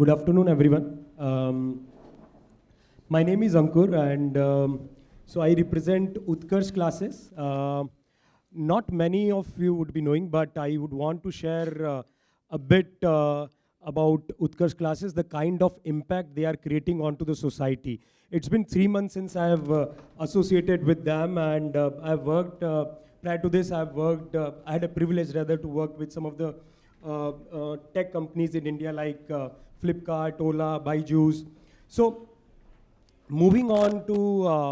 Good afternoon, everyone. My name is Ankur, and so I represent Utkarsh classes. Not many of you would be knowing, but I would want to share a bit about Utkarsh classes, the kind of impact they are creating onto the society. It's been 3 months since I have associated with them, and I've worked, prior to this, I had a privilege rather to work with some of the tech companies in India like Flipkart, Ola, Byju's. So moving on to,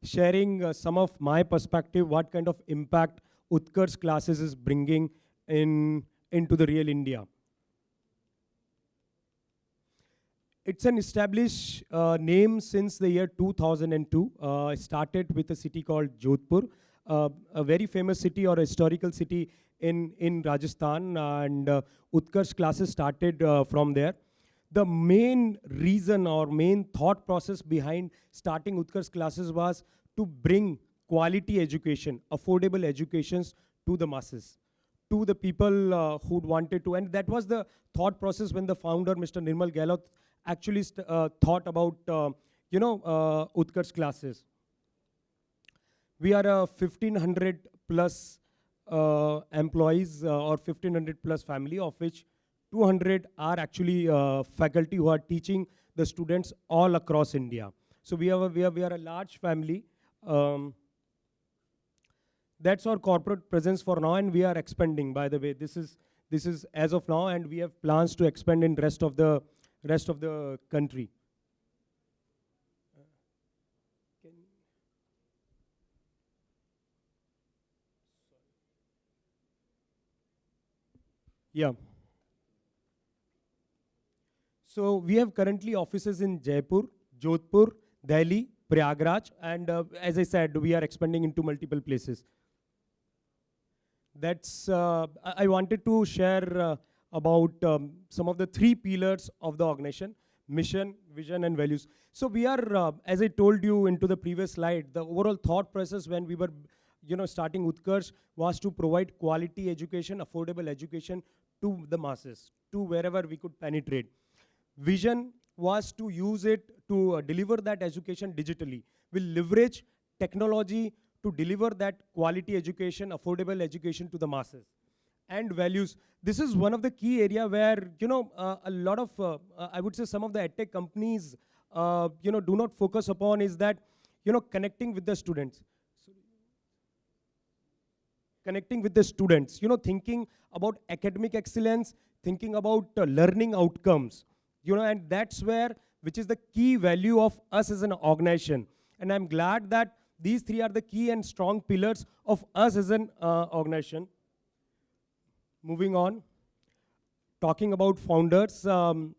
sharing some of my perspective, what kind of impact Utkarsh classes is bringing into the real India. It's an established name since the year 2002. It started with a city called Jodhpur, a very famous city or a historical city in Rajasthan, and Utkarsh classes started from there. The main reason or main thought process behind starting Utkarsh classes was to bring quality education, affordable educations to the masses, to the people who wanted to. And that was the thought process when the founder, Mr. Nirmal Gehlot, actually thought about Utkarsh classes. We are a 1,500 plus employees or 1,500 plus family, of which 200 are actually faculty who are teaching the students all across India. So we are a large family. That's our corporate presence for now, and we are expanding. By the way, this is as of now, and we have plans to expand in rest of the country. Yeah. So we have currently offices in Jaipur, Jodhpur, Delhi, Prayagraj, and as I said, we are expanding into multiple places. That's I wanted to share about some of the 3 pillars of the organization: mission, vision, and values. So we are, as I told you into the previous slide, the overall thought process when we were starting Utkarsh was to provide quality education, affordable education to the masses, to wherever we could penetrate. Vision was to use it to deliver that education digitally. We'll leverage technology to deliver that quality education, affordable education to the masses. And values. This is one of the key area where, a lot of, I would say some of the edtech companies, do not focus upon is that, connecting with the students. Connecting with the students, thinking about academic excellence, thinking about learning outcomes, and that's where, which is the key value of us as an organization. And I'm glad that these 3 are the key and strong pillars of us as an organization. Moving on, talking about founders, Dr.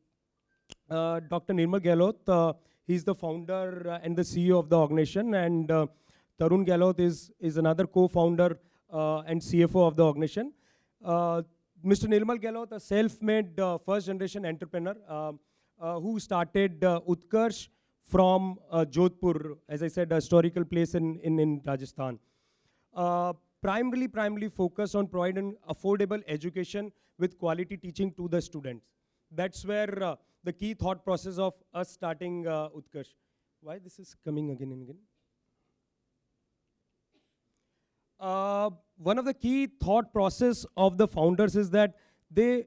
Nirmal Gehlot, he's the founder and the CEO of the organization, and Tarun Gehlot is another co-founder and CFO of the organization. Mr. Nirmal Gehlot, a self-made first-generation entrepreneur who started Utkarsh from Jodhpur, as I said, a historical place in Rajasthan. Primarily focused on providing affordable education with quality teaching to the students. That's where the key thought process of us starting Utkarsh. Why this is coming again and again? One of the key thought process of the founders is that they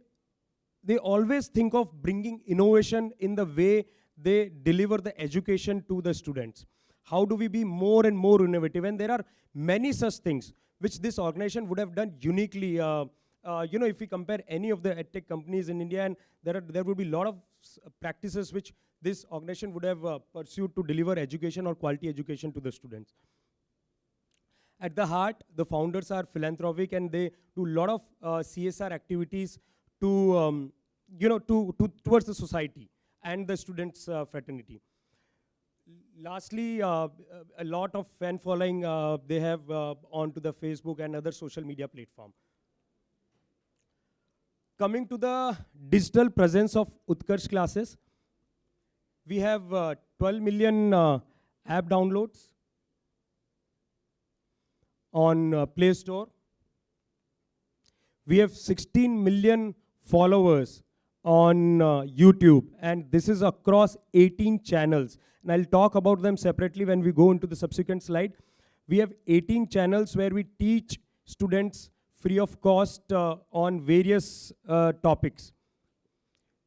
always think of bringing innovation in the way they deliver the education to the students. How do we be more and more innovative? And there are many such things which this organization would have done uniquely. If we compare any of the edtech companies in India, and there would be a lot of practices which this organization would have pursued to deliver education or quality education to the students. At the heart, the founders are philanthropic, and they do a lot of CSR activities to, towards the society and the students' fraternity. Lastly, a lot of fan following they have onto the Facebook and other social media platform. Coming to the digital presence of Utkarsh classes, we have 12 million app downloads on Play Store. We have 16 million followers on YouTube, and this is across 18 channels. And I'll talk about them separately when we go into the subsequent slide. We have 18 channels where we teach students free of cost on various topics.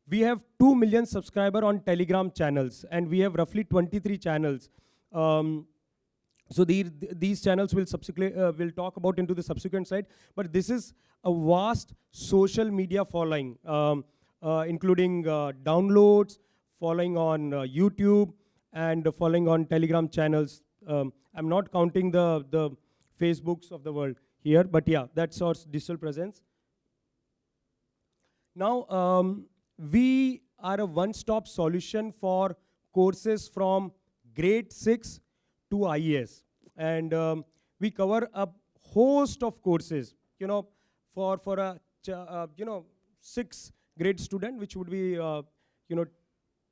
We have 2 million subscribers on Telegram channels, and we have roughly 23 channels. So these channels will will talk about into the subsequent slide. But this is a vast social media following, including downloads, following on YouTube, and following on Telegram channels. I'm not counting the Facebooks of the world here, but yeah, that's our digital presence. Now, we are a one-stop solution for courses from grade 6 to IAS. And we cover a host of courses, for a 6th grade student, which would be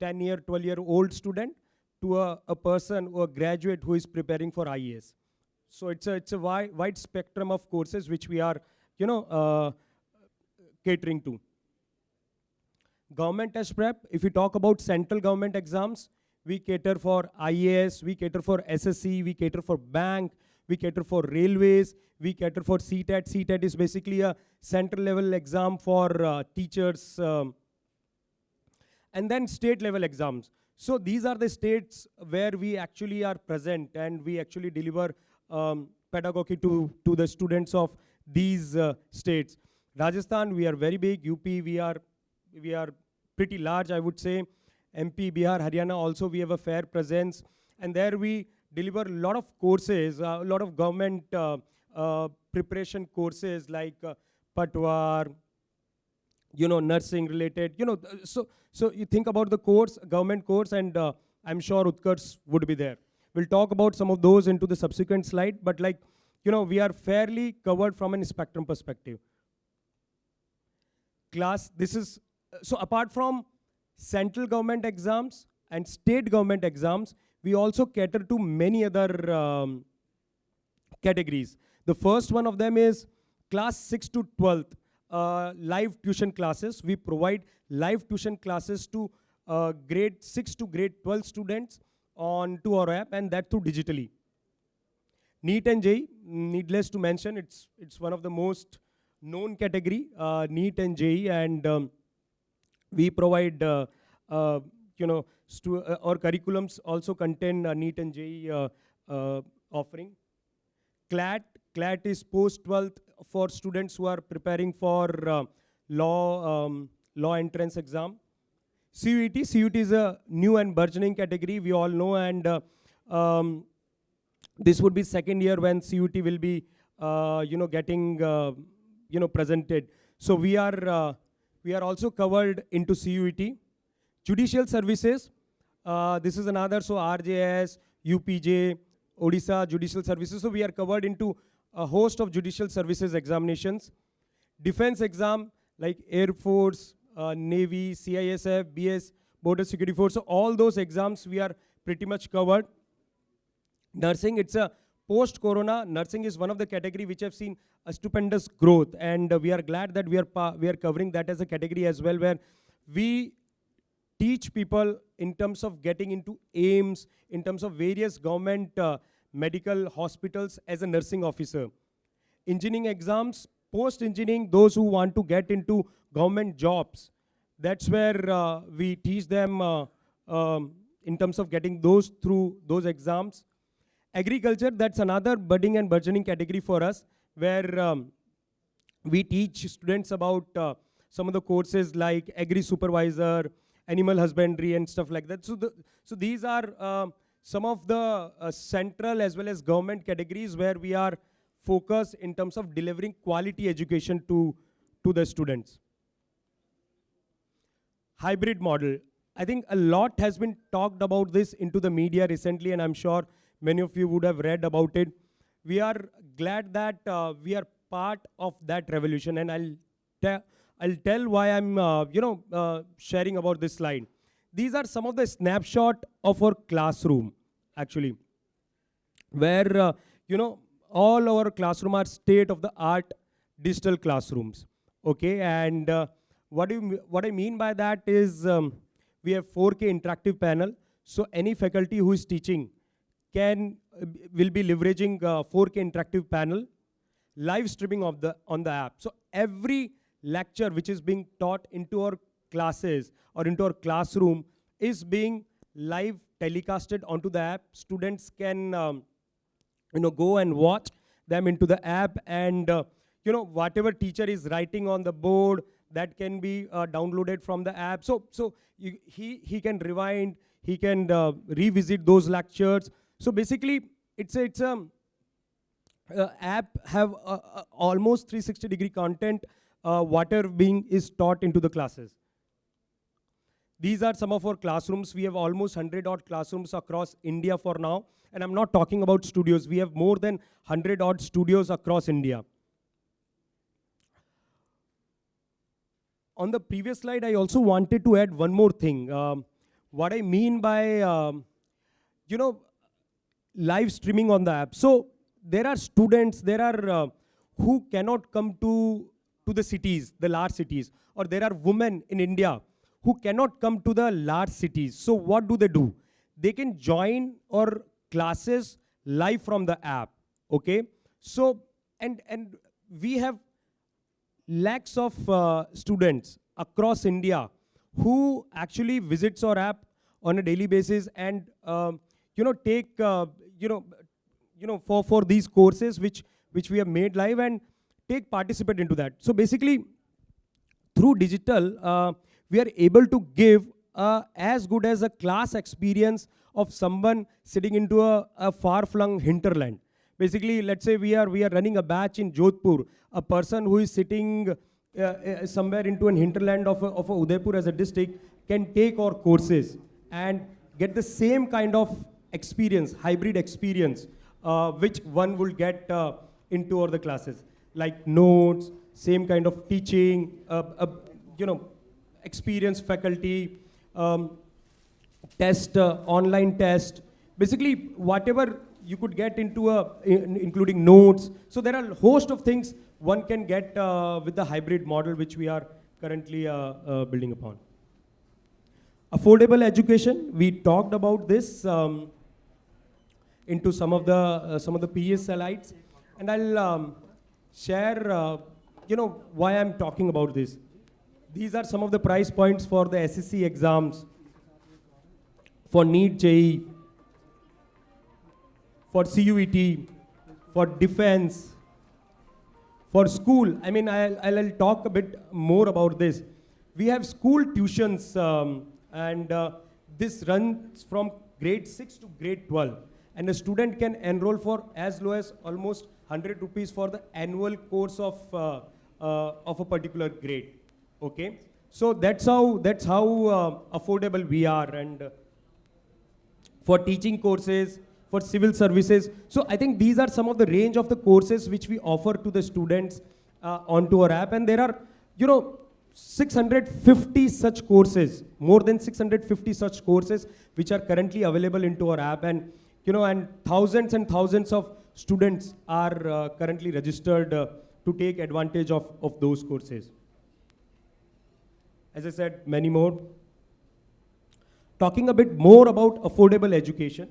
10-year, 12-year-old student, to a person or a graduate who is preparing for IAS. So it's a wide spectrum of courses which we are catering to. Government test prep, if we talk about central government exams, we cater for IAS, we cater for SSC, we cater for bank, we cater for railways, we cater for CTET. CTET is basically a central level exam for teachers, and then state level exams. So these are the states where we actually are present, and we actually deliver pedagogy to the students of these states. Rajasthan, we are very big. UP, we are pretty large, I would say. MP, Bihar, Haryana, also we have a fair presence. And there we deliver a lot of courses, a lot of government preparation courses like Patwar, nursing related, so you think about the course, government course, and I'm sure Utkarsh would be there. We'll talk about some of those into the subsequent slide, but we are fairly covered from a spectrum perspective. So apart from central government exams and state government exams, we also cater to many other categories. The first one of them is class 6 to 12th, live tuition classes. We provide live tuition classes to grade 6 to grade 12 students to our app, and that too digitally. NEET and JEE, needless to mention, it's one of the most known category, NEET and JEE, and we provide, our curriculums also contain NEET and JEE offering. CLAT is post-12th for students who are preparing for law entrance exam. CUET is a new and burgeoning category, we all know, and this would be second year when CUET will be, getting, presented. So we are also covered into CUET. Judicial services, this is another, so RJS, UPJ, Odisha Judicial Services. So we are covered into a host of judicial services examinations. Defense exam like Air Force, Navy, CISF, BS, Border Security Force. So all those exams we are pretty much covered. Nursing, it's a post-corona. Nursing is one of the category which have seen a stupendous growth, and we are glad that we are covering that as a category as well, where we teach people in terms of getting into AIMS, in terms of various government medical hospitals as a nursing officer. Engineering exams, post-engineering, those who want to get into government jobs, that's where we teach them in terms of getting those through those exams. Agriculture, that's another budding and burgeoning category for us, where we teach students about some of the courses like agri supervisor, animal husbandry, and stuff like that. So these are some of the central as well as government categories where we are focused in terms of delivering quality education to the students. Hybrid model. I think a lot has been talked about this into the media recently, and I'm sure many of you would have read about it. We are glad that we are part of that revolution, and I'll tell why I'm sharing about this slide. These are some of the snapshot of our classroom, actually, where all our classroom are state-of-the-art digital classrooms. Okay, and What I mean by that is we have 4K interactive panel. So any faculty who is teaching will be leveraging 4K interactive panel, live streaming on the app. So every lecture which is being taught into our classes or into our classroom is being live telecasted onto the app. Students can go and watch them into the app, and whatever teacher is writing on the board, that can be downloaded from the app. So he can rewind, he can revisit those lectures. So basically, it's a app have almost 360-degree content, whatever is taught into the classes. These are some of our classrooms. We have almost 100-odd classrooms across India for now. And I'm not talking about studios. We have more than 100-odd studios across India. On the previous slide, I also wanted to add one more thing. What I mean by, live streaming on the app. So there are students, who cannot come to the cities, the large cities, or there are women in India who cannot come to the large cities. So what do? They can join our classes live from the app, okay? So, and we have lakhs of students across India who actually visits our app on a daily basis and, take, for these courses which we have made live and participate into that. So basically, through digital, we are able to give as good as a class experience of someone sitting into a far-flung hinterland. Basically, let's say we are running a batch in Jodhpur. A person who is sitting somewhere into an hinterland of a Udaipur as a district can take our courses and get the same kind of experience, hybrid experience, which one will get into other classes, like notes, same kind of teaching, experienced faculty, test, online test, basically whatever you could get into including notes. So there are a host of things one can get with the hybrid model which we are currently building upon. Affordable education, we talked about this into some of the previous slides, and I'll share why I'm talking about this. These are some of the price points for the SSC exams, for NEET JEE, for CUET, for defense, for school. I mean, I'll talk a bit more about this. We have school tuitions, and this runs from grade 6 to grade 12. And a student can enroll for as low as almost 100 rupees for the annual course of a particular grade. Okay, so that's how affordable we are, and for teaching courses, for civil services. So I think these are some of the range of the courses which we offer to the students onto our app, and there are 650 such courses, more than 650 such courses which are currently available into our app, and and thousands and thousands of students are currently registered to take advantage of those courses. As I said, many more. Talking a bit more about affordable education.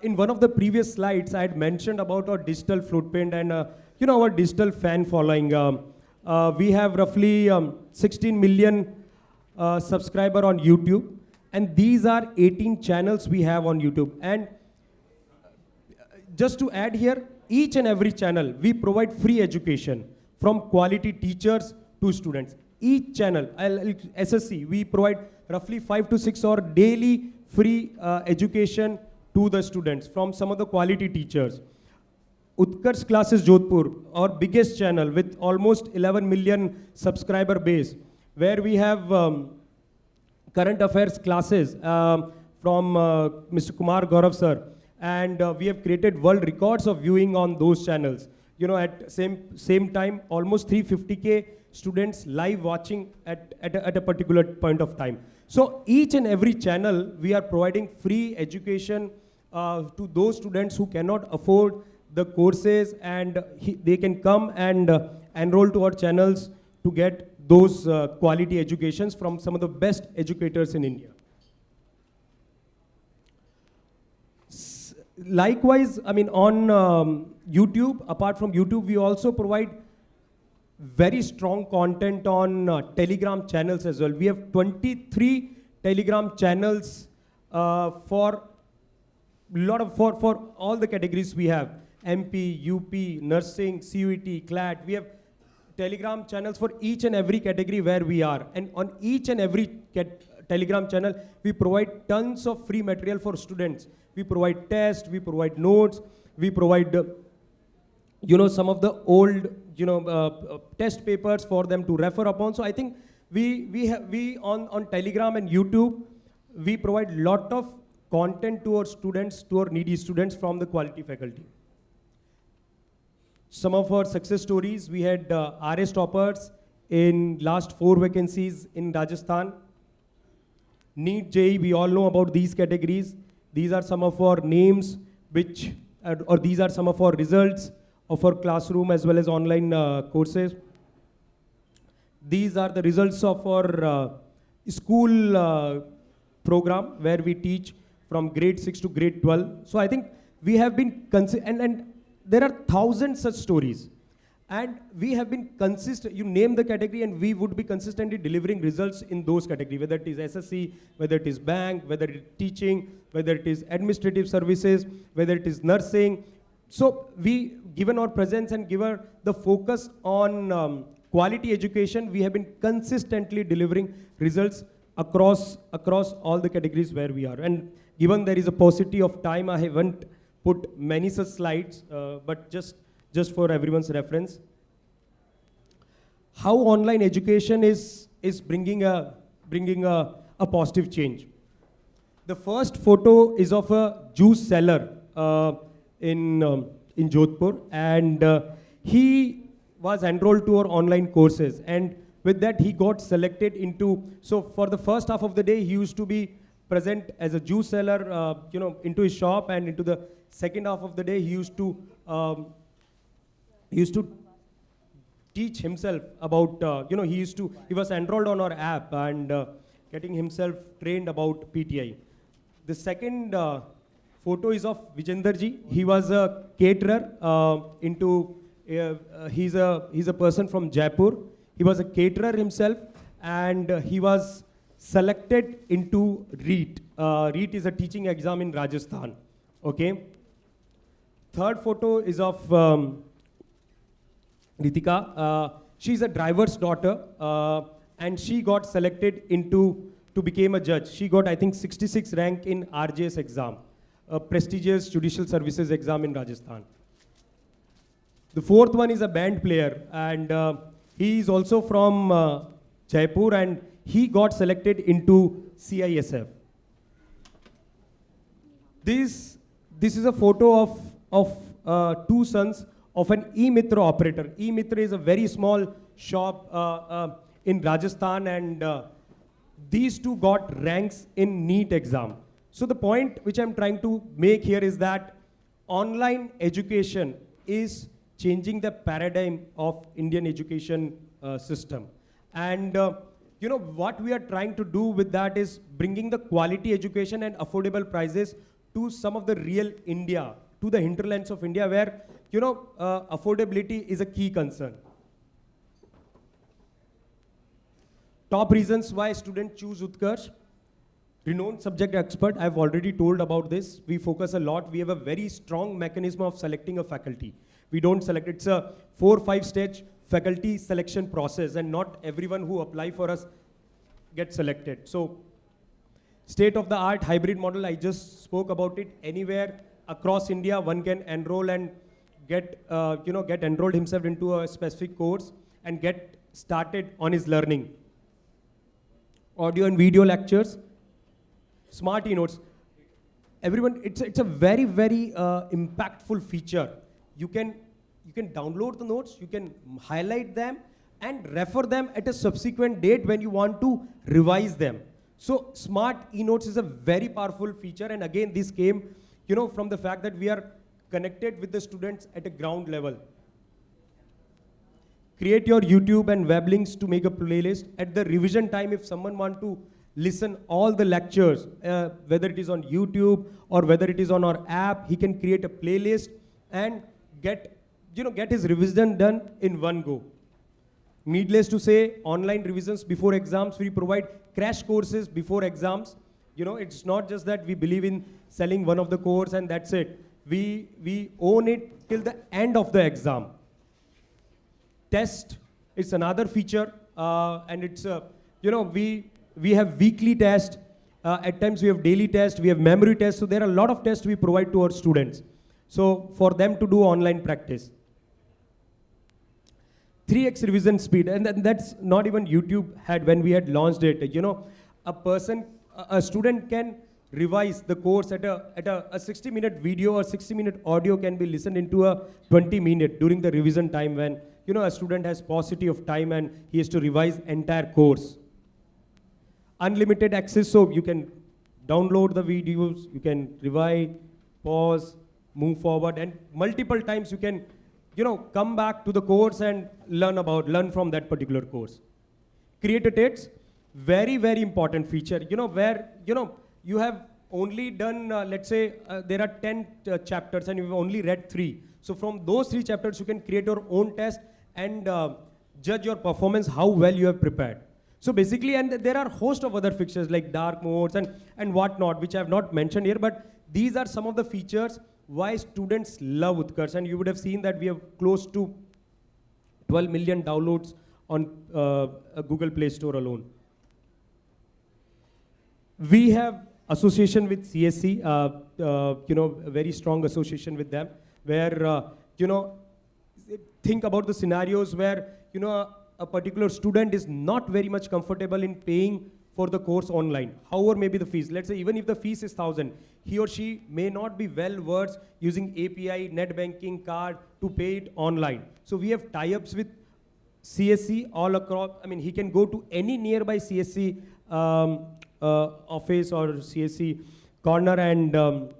In one of the previous slides, I had mentioned about our digital footprint and our digital fan following. We have roughly 16 million subscribers on YouTube, and these are 18 channels we have on YouTube. And just to add here, each and every channel, we provide free education from quality teachers to students. Each channel, SSC, we provide roughly 5 to 6 hour daily free education to the students from some of the quality teachers. Utkarsh Classes Jodhpur, our biggest channel with almost 11 million subscriber base, where we have current affairs classes from Mr. Kumar Gaurav sir, and we have created world records of viewing on those channels. At same time, almost 350K students live watching at a particular point of time. So each and every channel, we are providing free education to those students who cannot afford the courses, and they can come and enroll to our channels to get those quality educations from some of the best educators in India. Likewise, I mean, on YouTube, apart from YouTube, we also provide very strong content on Telegram channels as well. We have 23 Telegram channels for all the categories we have. MP, UP, nursing, CUET, CLAT. We have Telegram channels for each and every category where we are. And on each and every Telegram channel, we provide tons of free material for students. We provide tests, we provide notes, we provide some of the old test papers for them to refer upon. So I think we on Telegram and YouTube, we provide lot of content to our students, to our needy students from the quality faculty. Some of our success stories, we had RS toppers in last 4 vacancies in Rajasthan. NEET JEE, we all know about these categories. These are some of our names, or these are some of our results of our classroom as well as online courses. These are the results of our school program where we teach from grade 6 to grade 12. So I think we have been, and there are thousands such stories. And we have been consistent, you name the category and we would be consistently delivering results in those categories, whether it is SSC, whether it is bank, whether it is teaching, whether it is administrative services, whether it is nursing. So given our presence and given the focus on quality education, we have been consistently delivering results across all the categories where we are. And given there is a paucity of time, I haven't put many such slides, but just for everyone's reference. How online education is bringing a positive change. The first photo is of a juice seller in Jodhpur, and he was enrolled to our online courses, and with that he got selected into, so for the first half of the day he used to be present as a juice seller into his shop, and into the second half of the day he used to teach himself about, he was enrolled on our app and getting himself trained about PTI. The second photo is of Vijenderji. He was a caterer he's a person from Jaipur. He was a caterer himself, and he was selected into REET. REET is a teaching exam in Rajasthan. Okay. Third photo is of Ritika. She's a driver's daughter, and she got selected to become a judge. She got, I think, 66 rank in RJS exam, a prestigious judicial services exam in Rajasthan. The fourth one is a band player, and he is also from Jaipur, and he got selected into CISF. This is a photo of 2 sons of an E-Mitra operator. E-Mitra is a very small shop in Rajasthan, and these 2 got ranks in NEET exam. So the point which I'm trying to make here is that online education is changing the paradigm of Indian education system. And what we are trying to do with that is bringing the quality education and affordable prices to some of the real India, to the hinterlands of India, where affordability is a key concern. Top reasons why students choose Utkarsh. Renowned subject expert, I've already told about this. We focus a lot. We have a very strong mechanism of selecting a faculty. We don't select, it's a 4-5 stage faculty selection process, and not everyone who apply for us gets selected. So state-of-the-art hybrid model, I just spoke about it. Anywhere across India, one can enroll and get enrolled himself into a specific course and get started on his learning. Audio and video lectures, smart e-notes. Everyone, it's a very, very impactful feature. You can download the notes, you can highlight them and refer them at a subsequent date when you want to revise them. So smart e-notes is a very powerful feature, and again this came from the fact that we are connected with the students at a ground level. create your YouTube and web links to make a playlist. At the revision time, if someone want to listen all the lectures, whether it is on YouTube or whether it is on our app, he can create a playlist and get his revision done in one go. Needless to say, online revisions before exams, we provide crash courses before exams. It's not just that we believe in selling one of the course and that's it. We own it till the end of the exam. Test, it's another feature, and it's, we have weekly test, at times we have daily test, we have memory test, so there are a lot of tests we provide to our students. So for them to do online practice. 3x revision speed, and that's not even YouTube had when we had launched it. A student can revise the course at a 60-minute video or 60-minute audio can be listened into a 20-minute during the revision time when a student has paucity of time and he has to revise entire course. Unlimited access, so you can download the videos, you can revise, pause, move forward, and multiple times you can come back to the course and learn from that particular course. Create dates, very, very important feature, where, you have only done, let's say, there are 10 chapters and you've only read 3. So from those 3 chapters, you can create your own test and judge your performance, how well you have prepared. So basically, and there are a host of other features like dark modes and whatnot, which I have not mentioned here, but these are some of the features why students love Utkarsh. And you would have seen that we have close to 12 million downloads on Google Play Store alone. We have association with CSC, a very strong association with them, where, think about the scenarios where, a particular student is not very much comfortable in paying for the course online. However, maybe the fees, let's say even if the fees is 1,000, he or she may not be well versed using API, net banking, card to pay it online. So we have tie-ups with CSC all across. I mean, he can go to any nearby CSC office or CSC corner and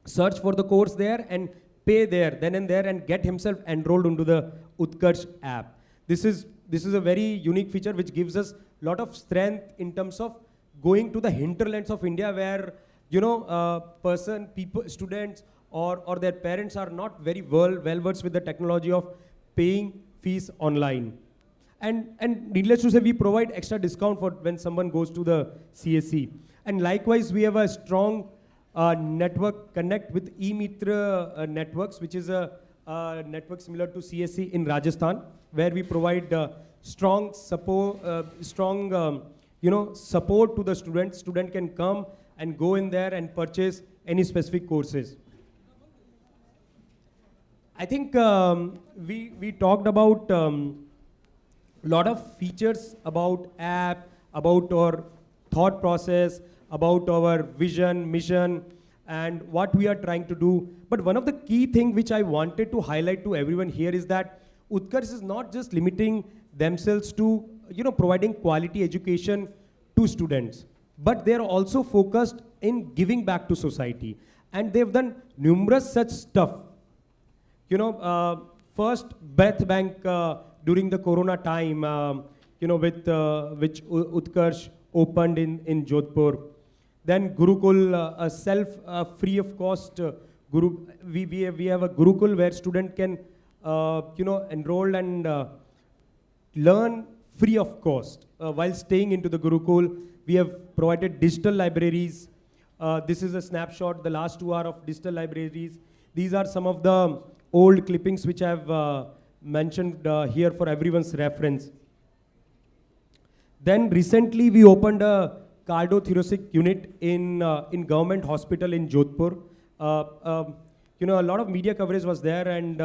search for the course there and pay there, then and there, and get himself enrolled into the Utkarsh app. This is a very unique feature which gives us a lot of strength in terms of going to the hinterlands of India where, students or their parents are not very well versed with the technology of paying fees online. And needless to say, we provide extra discount for when someone goes to the CSC. And likewise, we have a strong network connect with eMitra networks, which is a network similar to CSC in Rajasthan, where we provide strong support, support to the students. Student can come and go in there and purchase any specific courses. I think we talked about lot of features about app, about our thought process, about our vision, mission, and what we are trying to do. But one of the key things which I wanted to highlight to everyone here is that Utkarsh is not just limiting themselves to providing quality education to students, but they are also focused in giving back to society. And they've done numerous such stuff. First Breath Bank during the Corona time, which Utkarsh opened in Jodhpur. Then Gurukul, free of cost Guru. We have a Gurukul where student can enroll and learn free of cost while staying into the Gurukul. We have provided digital libraries. This is a snapshot, the last 2 hours of digital libraries. These are some of the old clippings which I have mentioned here for everyone's reference. Then recently we opened a cardiothoracic unit in government hospital in Jodhpur. A lot of media coverage was there, and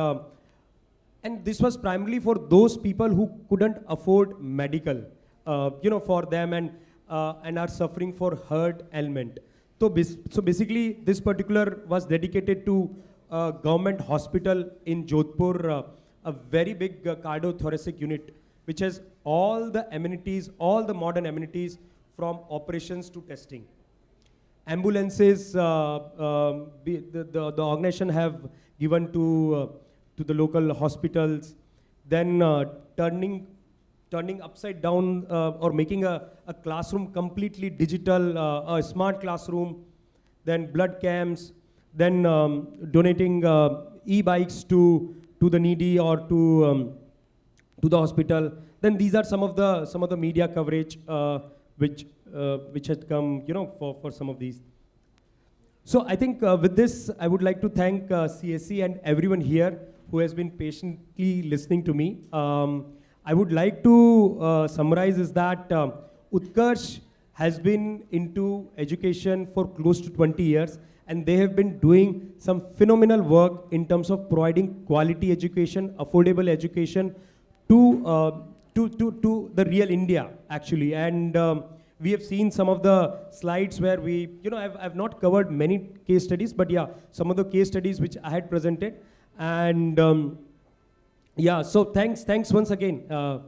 this was primarily for those people who couldn't afford medical, for them and are suffering for heart ailment. So basically, this particular was dedicated to government hospital in Jodhpur, a very big cardiothoracic unit, which has all the amenities, all the modern amenities from operations to testing. Ambulances, the organization have given to the local hospitals. then turning upside down or making a classroom completely digital, a smart classroom, then blood camps, then donating e-bikes to the needy or to the hospital. Then these are some of the media coverage which had come, for some of these. So I think with this, I would like to thank CSC and everyone here who has been patiently listening to me. I would like to summarize is that Utkarsh has been into education for close to 20 years, and they have been doing some phenomenal work in terms of providing quality education, affordable education to the real India, actually. And we have seen some of the slides where I've not covered many case studies, but yeah, some of the case studies which I had presented. And yeah, so thanks once again.